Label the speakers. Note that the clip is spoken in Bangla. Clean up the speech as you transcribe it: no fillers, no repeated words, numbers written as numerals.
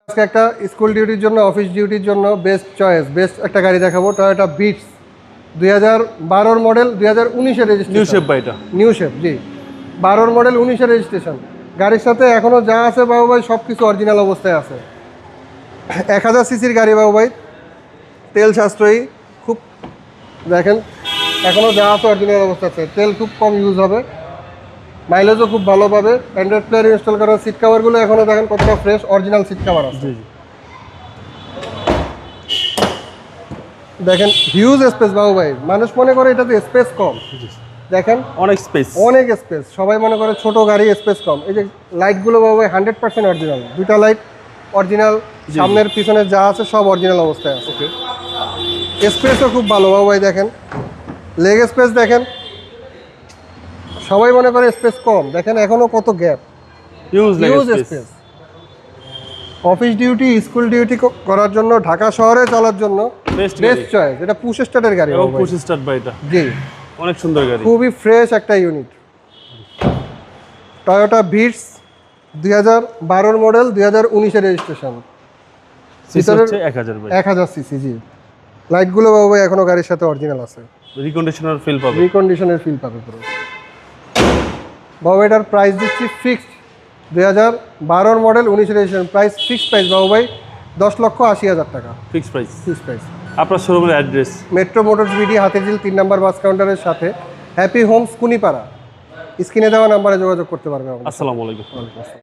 Speaker 1: আজকে একটা স্কুল ডিউটির জন্য অফিস ডিউটির জন্য বেস্ট চয়েস বেস্ট একটা গাড়ি দেখাবো টয়োটা বিটস 2012 মডেল 2019-এর রেজিস্ট্রেশন
Speaker 2: নিউ শেপ বাইটা
Speaker 1: নিউ শেপ জি 12 মডেল 19-এর রেজিস্ট্রেশন গাড়ির সাথে এখনও যা আছে বাবু ভাই সব কিছু অরিজিনাল অবস্থায় আছে 1000 সিসির গাড়ি বাবু ভাই তেল সাশ্রয়ী খুব দেখেন এখনও যা আছে অরিজিনাল অবস্থা আছে তেল খুব কম ইউজ হবে মাইলেজও খুব ভালো পাবে অ্যান্ড্রয়েড প্লেয়ার ইনস্টল করা সিট কাভারগুলো এখনও দেখেন কতটা ফ্রেশ অরিজিনাল সিট কাভার আছে দেখেন হিউজ স্পেস বাবু ভাই মানুষ মনে করে এটাতে স্পেস কম দেখেন অনেক স্পেস সবাই মনে করে ছোট গাড়ি স্পেস কম এই যে লাইটগুলো বাবু ভাই 100% অরিজিনাল দুইটা লাইট অরিজিনাল সামনের পিছনে যা আছে সব অরিজিনাল অবস্থায় আছে স্পেসও খুব ভালো বাবু ভাই দেখেন লেগ স্পেস দেখেন সবাই মনে করে স্পেস কম দেখেন এখনো কত gap huge space office duty school duty করার জন্য ঢাকা শহরে চলার জন্য বেস্ট চয়েস এটা পুশ স্টার্টের গাড়ি
Speaker 2: পুশ স্টার্ট বাইটা
Speaker 1: জি
Speaker 2: অনেক সুন্দর গাড়ি
Speaker 1: খুবই ফ্রেশ একটা ইউনিট টয়োটা বিটস 2012 মডেল 2019-এর রেজিস্ট্রেশন
Speaker 2: ভিতরে 1000
Speaker 1: সিসি জি লাইটগুলো বাবু ভাই এখনো গাড়ির সাথে অরিজিনাল আছে
Speaker 2: রিকন্ডিশনার
Speaker 1: ফিল পাবে পুরো বাবু এটার প্রাইস দিচ্ছি ফিক্সড 2012 মডেল 19-এর রেজিস্ট্রেশন ফিক্সড প্রাইস বাবু ভাই 10,80,000 টাকা
Speaker 2: ফিক্সড প্রাইস
Speaker 1: আপনার
Speaker 2: শোরুমের address
Speaker 1: metro motors BD Hatirjheel 3 নম্বর বাস কাউন্টারের সাথে হ্যাপি হোমস কুনিপাড়া স্ক্রিনে দেওয়া নাম্বারে যোগাযোগ করতে পারবে।
Speaker 2: আসসালামু আলাইকুম।